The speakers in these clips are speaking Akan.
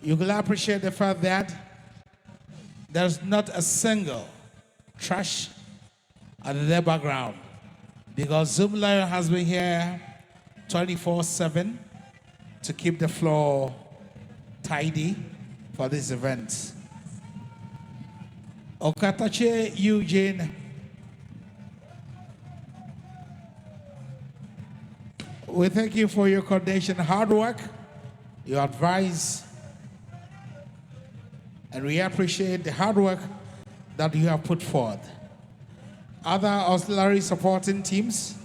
You will appreciate the fact that there's not a single trash at the background, because Zoom Lion has been here 24/7 to keep the floor tidy for this event. Okatache Eugene, we thank you for your coordination, hard work, your advice, and we appreciate the hard work that you have put forth. Other auxiliary supporting teams,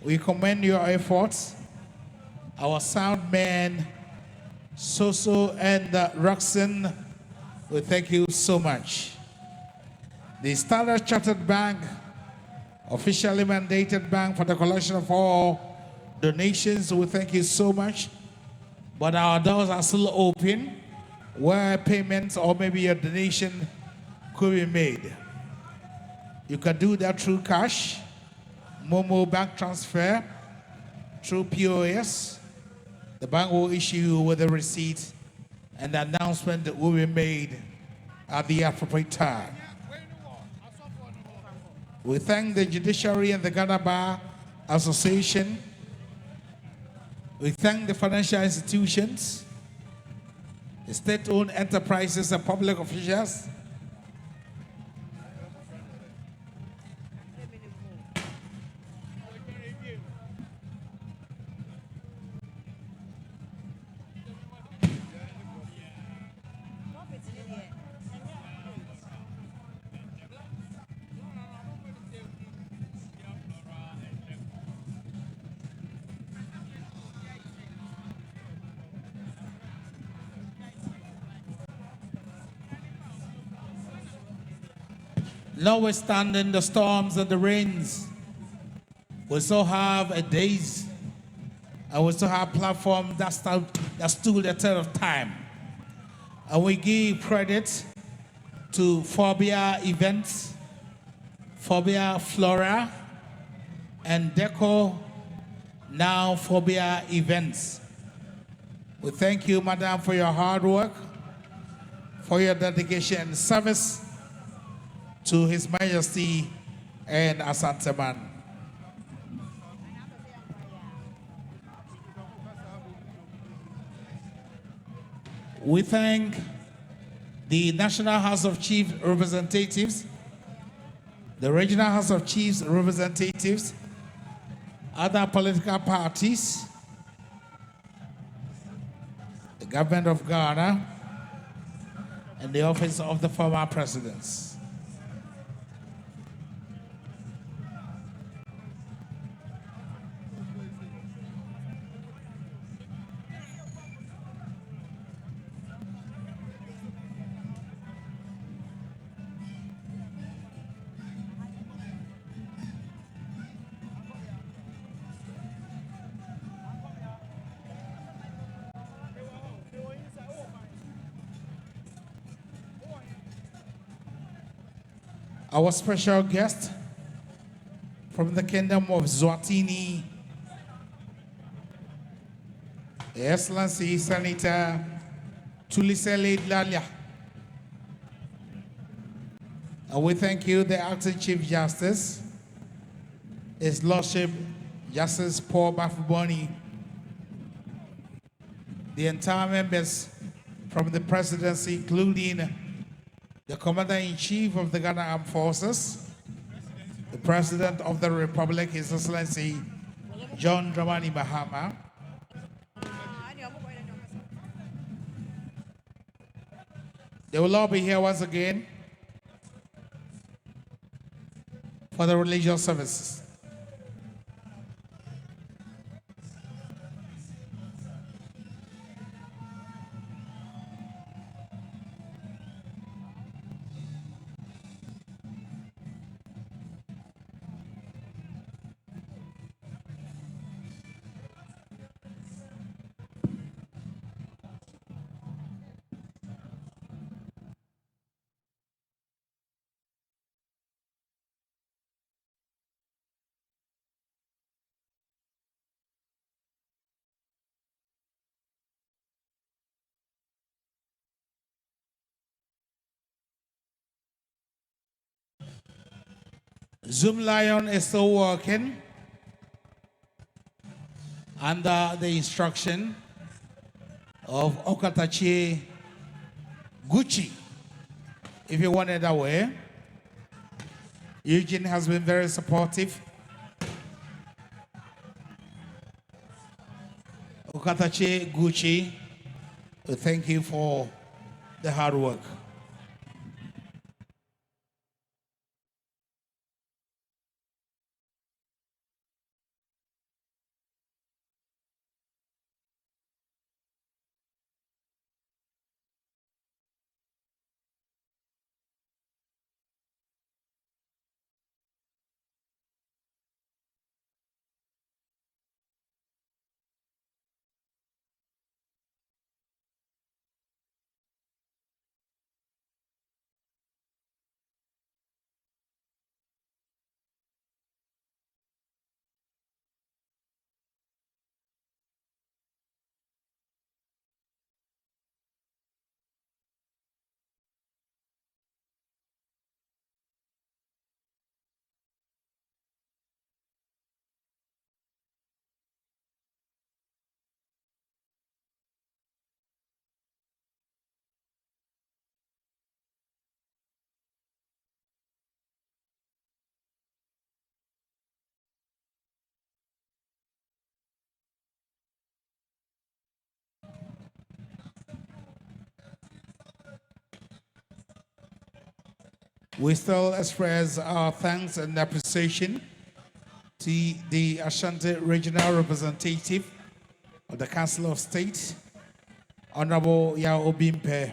we commend your efforts. Our sound man, Soso and Roxanne, we thank you so much. The Standard Chartered Bank, officially mandated bank for the collection of all donations, we thank you so much. But our doors are still open where payments or maybe a donation could be made. You can do that through cash, Momo bank transfer, through POS. The bank will issue you with a receipt, and the announcement will be made at the appropriate time. We thank the Judiciary and the Ghana Bar Association. We thank the financial institutions, the state-owned enterprises and public officials. Notwithstanding the storms and the rains, we still have a days, and we still have platform that stood the test of time. And we give credit to Phobia Events, Phobia Flora, and Deco, now Phobia Events. We thank you, Madam, for your hard work, for your dedication and service to His Majesty and Asantehemaa. We thank the National House of Chiefs Representatives, the Regional House of Chiefs Representatives, other political parties, the Government of Ghana, and the Office of the Former Presidents. Our special guest from the Kingdom of Zwatini, Excellency Senator Tulisele Dlalia. And we thank you, the Acting Chief Justice, His Lordship Justice Paul Bafuboni, the entire members from the presidency, including the Commander-in-Chief of the Ghana Armed Forces, the President of the Republic, His Excellency John Dramani Mahama, they will all be here once again for the religious services. Zoom Lion is still working under the instruction of Okatachi Gucci. If you want it that way, Eugene has been very supportive. Okatachi Gucci, we thank you for the hard work. We still express our thanks and appreciation to the Ashanti Regional Representative of the Council of State, Honorable Yao Obimpe.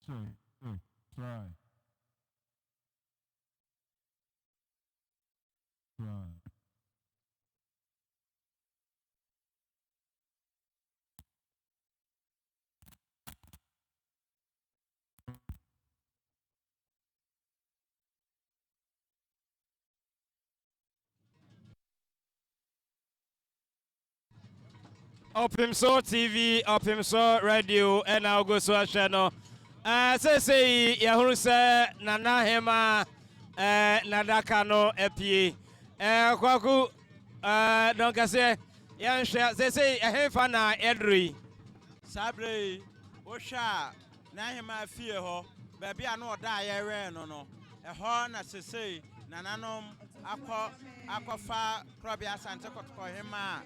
Try. Opemsuo TV, Opemsuo Radio, and I'll go to a channel. Say, Yahoo say, Asantehemaa, Nadakano, Epi, Kwaku, don't say, Yan say, a hefana, Edri. Sabre, Osha, Nahima fear ho, baby, I know die no. A horn as say, Nananom, Aquafa, Probia Asantehemaa,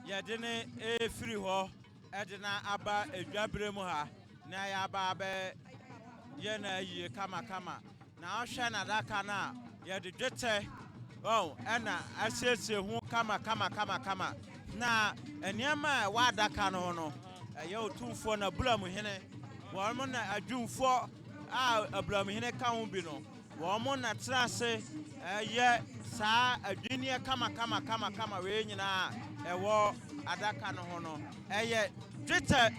Yadine, a free ho, Edina Abba, a Jabremuha, Naya Babe, Yena, ye kama. Now, Shana Dakana, Yadite, oh, Anna, I said, who kama. Na, and Yama, Wadakano no. Yo 2 for na blam hene wo na adwum for a blam hene ka ho bi no wo na trase ye saa adwenia kama we nyina wo adaka no ho no ye dwetɛ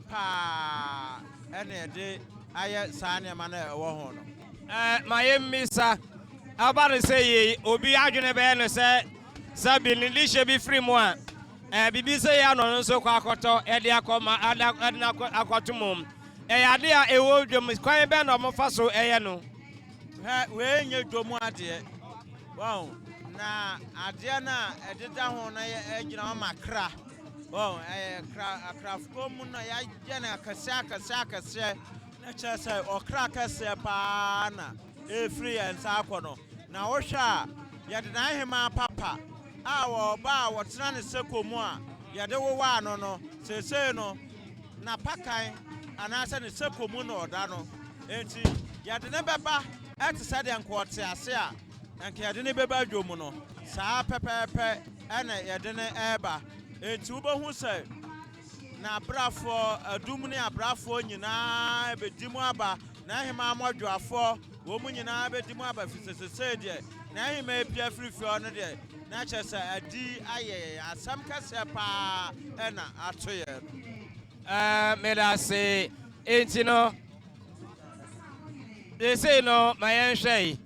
pa ene de aye saa ne ma na wo ho no My misa, about to say, Obi Adjune Ben said, Sabin, Lisha be free more. Bibi say ya no so kwa akoto e de akoma adna akotumum idea e wo dwom kwan be no mo fa so eye no we nye dwomu ade wow na ade na ededa ho na agina makra wow kra mu na ya je na akase na che say okra akase pa na e free and sa akono na wo hwa ya de na hema papa awo ba wo tena ne sekomu a yede wo wa no sese no na pakan anase ne sekomu no oda no enti yede ne beba et se de nkote ase a enke yede ne beba dwomu no saa pepepe ene yede ne eba enti wo behu se na abrafo adum ne abrafo nyina bedimu aba na hema amodwoafo wo mu nyina bedimu aba fisesese de na hema epia frifio no de na chese adi aye asam kase pa ena atoye me da say enti no they say no my enhwei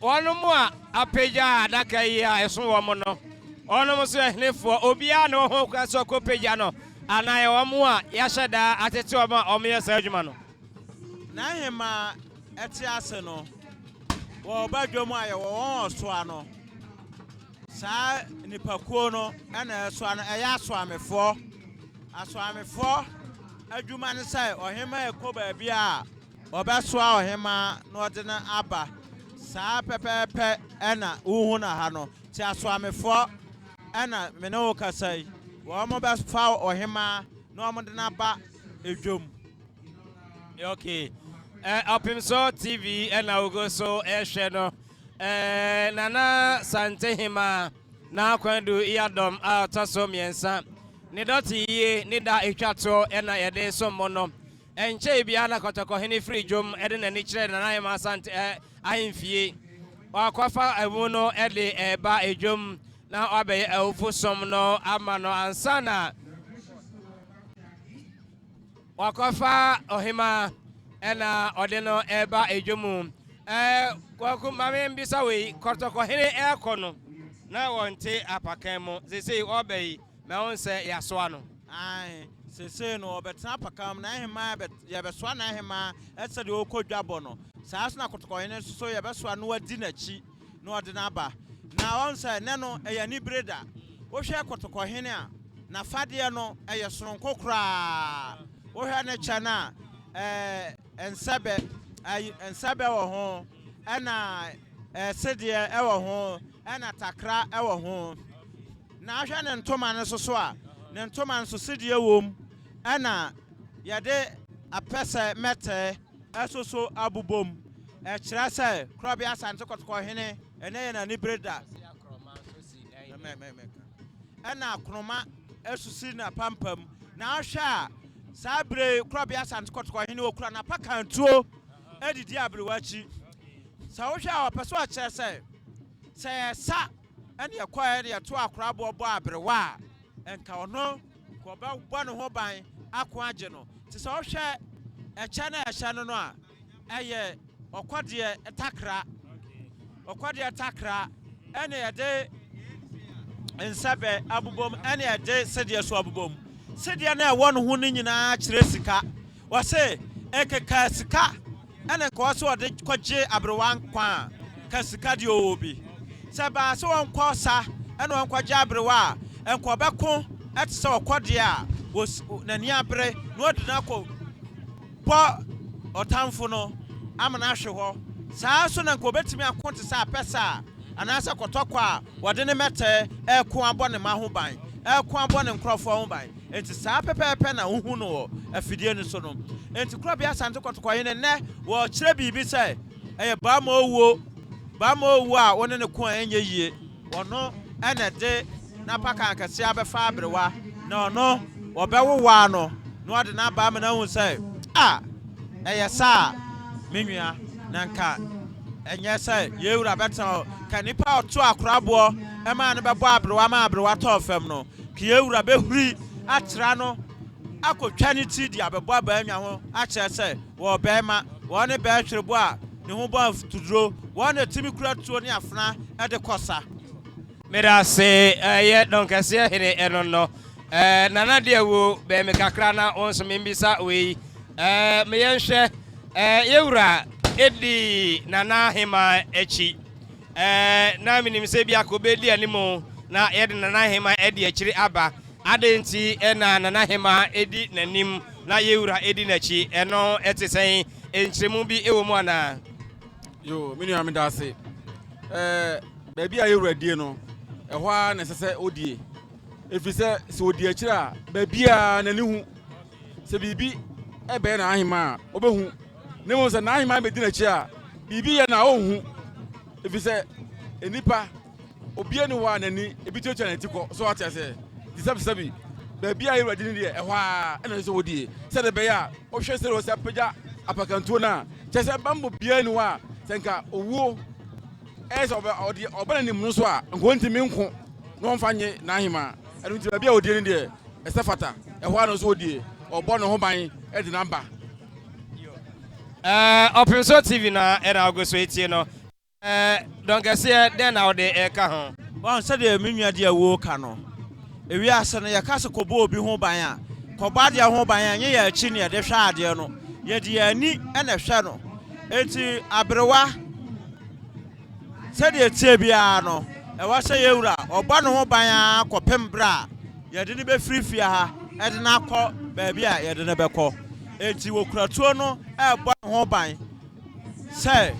wonu mu a apeja adaka yi a eso wo mo no onu mo so ehnefo obi a no ho kwa so ko peja no anaye wo mu a ya hyeda atete o ma o me yesa adwuma no na hema eti ase no wo badwom aye wo oso ano saa nipakuo no ena eso ano eya asoamefo adwuma ne sai ohema ekoba bia a obesoa ohema na ode na aba saa pepepe ena uhu na ha no ti asoamefo ena me ne wo kasai wo mo befa ohema na mo de na ba edwom okay Opemsuo TV and I will go so no Nana Asantehemaa na Konadu Yiadom taso miensa ne doti ye ne da etwato na yede so mono enche bia na kotoko hene free dwom ede na ni kire na Asantehemaa Asante ahemfie wakwafa ewu no ede eba edwom na obe ewufo som no ama no ansana wakwafa ohema ena odeno eba edwomu kwaku mame mbisa we kotoko hene ekono na wonte apakan mu sese obei me wonse yasoa no ai sese no obetena apakan na hema ye besoa na hema etse de okodwabo no saa na kotoko hene so ye besoa no wadi nachi na ode na aba na wonse ne no eyani breda wo hwe kotoko hene a na fade no eye soronko kra wo hwe ne chana ensabe wo ho ena sedie ewo ho ena takra ewo ho na ahwe ne ntoma ne so a ne ntoma nso sedie wom ena yede apese mete esoso abubom kira se krobia Asante kotoko hene ene ye na ni breda ena kroma esusi na pampam na ahwe a Sabre Krabi Asante Kotoko hini okura na paka ntuo edidi abrewachi sa wo hwa opeso a kire se sa ene yakwa ene yato akora bo abrewa enka ono ko ba bo ne ho ban ako age no ti sa wo hwe eche na ehye no a eye okwade takra ene yede ensabe abubom ene yede sedie so abubom sedie na ewo no ho ni nyina kire sika wo se ekeka sika ene ko so de kwaje abrewan kwa ka sika de obi se ba so won kosa ene won kwaje abrewa enko beko etse okwade a nani abre no odina ko po otamfo no amana hwe ho saa so na nko betimi akonte sa pesa anasa kotokwa wode ne mete eko abone ma ho ban eko abone nkrofo ho ban enti saa pepepe na hu no afidie ni so no enti Krabi Asante kotokwa yin ne wo kire bibi se eye ba ma owo a woni ne ko enye yie ono ene de na paka akase abefa abrewa na ono obewowa no no ade na ba ma na hu se eye saa menua nanka enye se yewura beta kanipa oto akorabo e ma ne bebo abrewa ma abrewa to fam no ki yewura behuri atra no akotwa ni ti di abebo abanwa ho a kire se wo be ma wo ne be hwerebo a ne ho bo tuduro wo ne timi kura tuo ne afna e de kosa mera se ye donkase hene enono nana de wo be me kakra na onso membisa we me yenhwe yewura edi nana hema echi na minim se bia ko bedi animo na yede nana hema edi akiri aba adenti na nana hema edi nanim na yewura edi nachi eno etisen enchiremu bi ewo mu ana yo minu amida se baby a yewura die no ehwo a na sese odie efise se odie akiri a baby a nani hu se bibi ebe na ahima obehu nemo se na ahima be dina chi a bibi ye na ohu efise enipa obie ni wa nani ebi chocha na tiko so ati ase disabi baby a yewura di ni ehwo a na se odie se de be ya o hwe se ro se peja apakantuo na chese bambo bia ni wa senka owo ese obana ni mu so a nko ntimi nko no mfanye na ahima enu nti baby a odie ni de ese fata ehwo a no so odie obo no ho ban e di number Opemsuo TV na era ogoso etie no donkase den na ode eka ho won se de menua de awo ka no ewi ase no yakase kobo obi ho ban a koba de ho ban a nye ya achi ne de hwa ade no ye de ani ene hwe no enti abrewa se de etie bia no e wa se yewura oba no ho ban a kopem bra ye de ne be frifia ha e de na akọ baabi a ye de ne be kọ enti wokuratuo no e bo ho ban se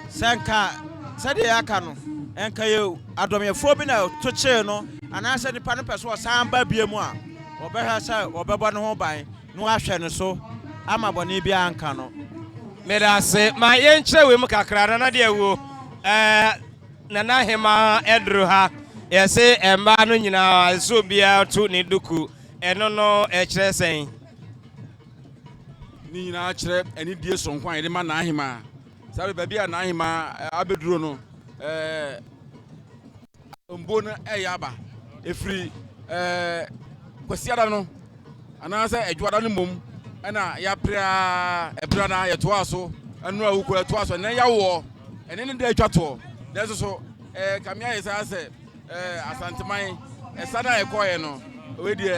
senka se de aka no enka ye adomyefo bi na to che no anase nipa no peso samba biemu a obehwa se obebo ne ho ban no ahwe ne so ama boni bi anka no mera se ma yenchrewe mu kakra na de ewo nana hema edru ha yese emba no nyina so bia to ne duku eno no ekire sen ni nyina kire eni die sonkwan ede ma na ahima sabe baby a na ahima abeduro no mbo no eyaba efri kwasiada no anasa edwada no mom ena ya pra ebra na yeto aso enu awuko yeto aso na yawo ene ne da atwato deso so kamia yesa se asanteman esada ekoye no we die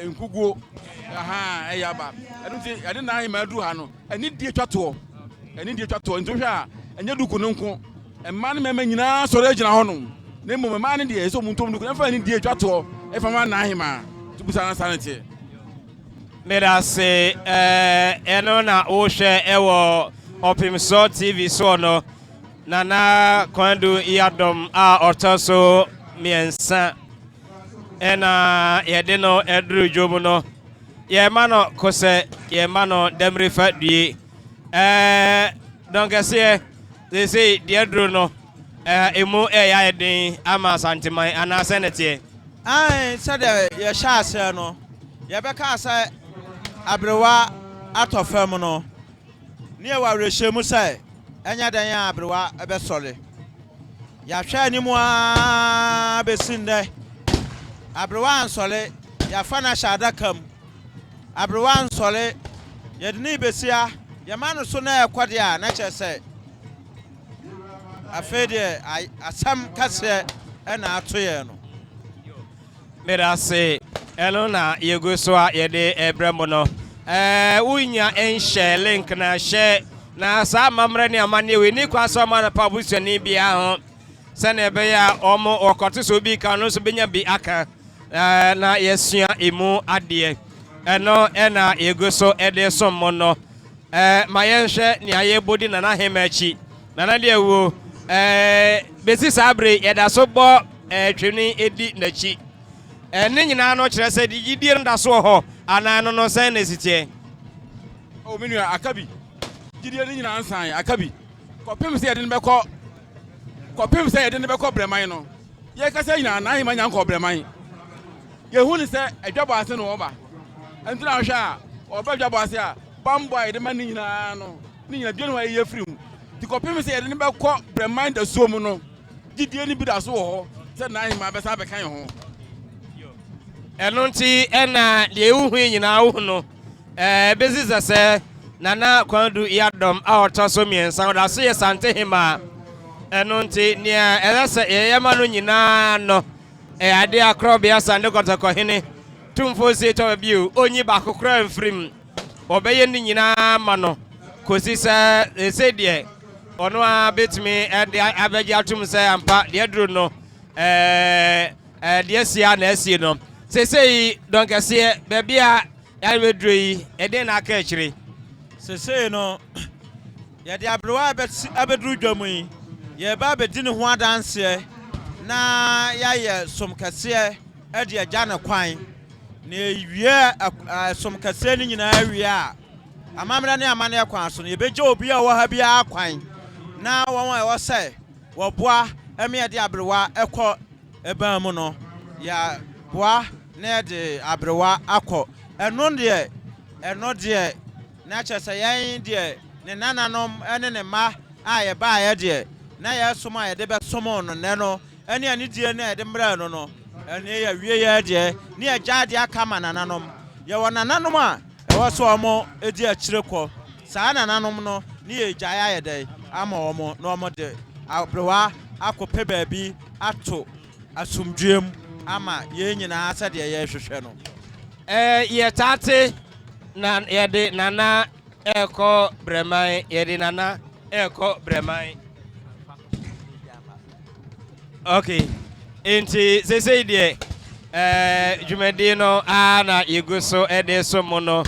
nkuguo aha eyaba enu ti ade na ahima adu ha no eni die atwato nto hwa enye duku no nko emma ne mema nyina soro agina ho no na mmom emma ne die eso muntom duku na fa eni die atwato efa ma na ahima tubusa na sanete mera se eno na o hwe ewo Opemsuo TV so no nana Konadu Yiadom a otoso miensa ena yede no edru jomu no ye ma no kose ye ma no demri fa due donkase they say the edru no emu ya yeden ama santeman ana senete ai said ye sha ase no yɛbɛka sɛ abrewa atɔ fam no ne yɛwɔ awerɛhyɛmu sɛ ɛnyɛ dɛn a abrewa ɛbɛsɔre yɛahwɛ anim a bɛsi ndɛ abrewa ansɔre yɛafa no ahyɛ adaka mu abrewa ansɔre yɛde ne bɛsia yɛma no so na ɛkɔ deɛ a na kyerɛ sɛ afei deɛ asɛm kɛseɛ ɛna ato yɛn no Medase ɛno na yɛgu so a yɛde ɛbrɛ mu no wonya ɛnhyɛ link na hyɛ na saa mammerɛ ne amanneɛ wei ni kwa sɛ ɔma no pa busuani biara ho sɛne ɛbɛyɛ a ɔmo ɔkɔte sɛ obi ka no nso bɛnya bi aka na yɛsua emu adeɛ ɛno ɛna yɛgu so ɛde som mo no ma yɛnhwɛ nea yɛbɔdi Nana Hema akyi Nana deɛ wo bɛsi saa bere yɛda so bɔ twene ɛdi n'akyi ne nyinaa no kyerɛ sɛ gyidie no da so wɔ hɔ anaa no sɛn na ɛsiteɛ o me nua aka bi gyidie no nyinaa nsan aka bi kɔpem sɛ yɛde no bɛkɔ brɛman no yɛkasa nyinaa Nana Hema nya nkɔ brɛman yɛhu ne sɛ adwabɔ ase no wɔba ɛnti na wohwɛ a ɔba adwabɔ ase a bambɔ a yɛde ma ne nyinaa no ne nyina bia no hɔ yɛyɛ firi mu nti kɔpem sɛ yɛde no bɛkɔ brɛman da suo mu no gyidie no bi da so wɔ hɔ sɛ Nana Hema bɛsa bɛka yɛ ho ɛno nti ɛna deɛ wohu nyinaa wohu no bɛsi sɛ sɛ Nana Konadu Yiadom a ɔtɔ so mmiɛnsa ɔda so yɛ Asantehemaa ɛno nti nea ɛyɛ sɛ yɛyɛma no nyinaa no ade akorɔbea Sande Kɔtɔkɔhene tumfo sie tɔ bio onyi baako koraa mfirim ɔbɛyɛ ne nyinaa ma no kɔsi sɛ ɛsɛ deɛ ɔno a bɛtumi ɛde abɛgye atom sɛ ampa deɛ duro no deɛ sia na asie no sesei dɔnkɛseɛ baabi a yɛbɛduro yi ɛden na aka akyire sesei no yɛde abrewa abɛduru dwa mu yi yɛba abɛdi ne ho adanseɛ na yɛayɛ som kɛseɛ ɛde agya ne kwan na ewie som kɛseɛ no nyinaa wie a amammerɛ ne amanneɛ kwan so no yɛbɛgya obi a ɔwɔ ha biara kwan na wɔn a ɛwɔ sɛ wɔboa ɛme yɛde abrewa ɛkɔ ɛban mu no yɛboa na yɛde abrewa akɔ ɛno deɛ na kyerɛ sɛ yɛn deɛ ne nananom ɛne ne mma a yɛbaeɛ deɛ na yɛsom a yɛde bɛsom no nnɛ no ɛne anidie no a yɛde mmerɛ no no ɛne yɛwie yɛ deɛ ne yɛgya adeɛ aka ma nananom yɛwɔ nananom a ɛwɔ so ɔmo ɛdi akyire kɔ saa nananom no ne yɛgyae ayɛ dɛ ama ɔmo na ɔmo de abrewa akɔpɛ baabi ato asomdwem ama yɛn nyinaa sɛdeɛ yɛhwehwɛ no yɛtate na yɛde Nana ɛkɔ brɛman okay nti sesei deɛ dwumadi no a na yɛgu so ɛde so mu no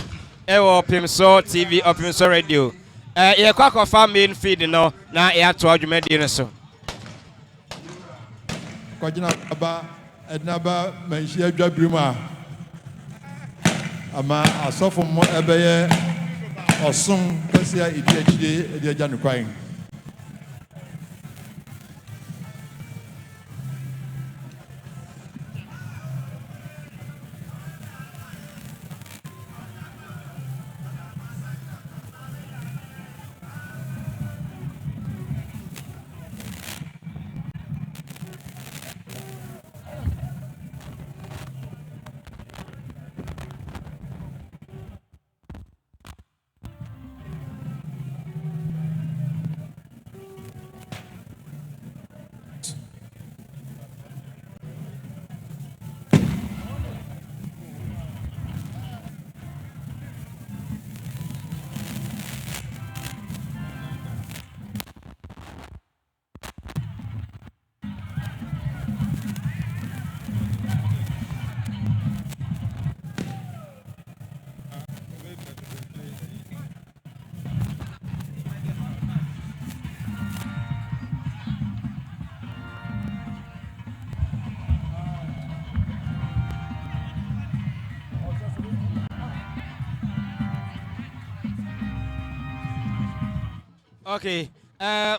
ɛwɔ Opemsuo TV Opemsuo Radio yɛkɔ akɔfa main feed no na yɛatoa dwumadi no so kɔgyina aba ɛdinaba manhyia dwabere mu a ama asɔfo mo ɛbɛyɛ ɔsom kɛseɛ a ɛdi akyire ɛde agya no kwan Okay,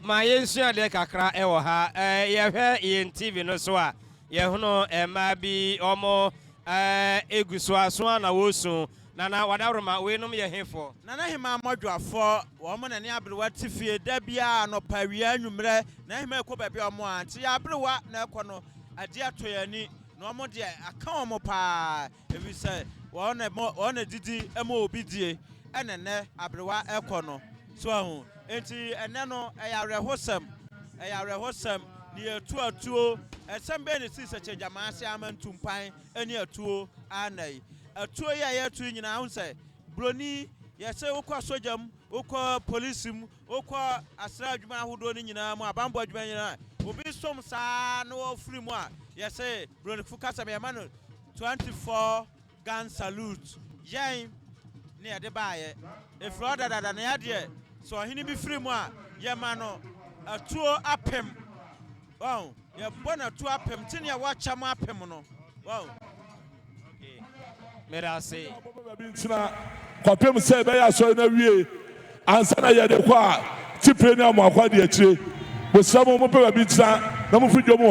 ma yɛnsua deɛ kakra ɛwɔ ha yɛhwɛ yɛn TV no so a yɛhono ɛma bi ɔmo Egusuasua na wosu. Nana wadaroma we nom ye hefo. Nana hima modwafo wo mo nane abrewa tifie da bia no pawia nwumre na hima ekọ ba bia mo anti abrewa na ekọ no ade atoyani no mo de aka mo pa ebi se wo na didi ema obi die enene abrewa ekọ no so ahu enti ene no eyarehosem ni atuo esembe ne sise chejamase amantumpan eni atuo anai atuo ya atu nyina hu se broni yese ukọ sojam ukọ policeum ukọ asra adwuma ahodo ni nyina mu abambo adwuma nyina obi som saa no ofri mu a yese broni fukasa me ma no 24 gun salute yen ne ade baaye efroda dada na yade so hini bi firi mu a ye ma no atuo apem wow ye bona atuo apem tini ya wacha ma apem no wow Merasi. Kwapem se be ya so na wie ansa na ye de kwa tipre ni amwa kwa de akire bo samo mo pe ba bi tina na mo fi dwo mo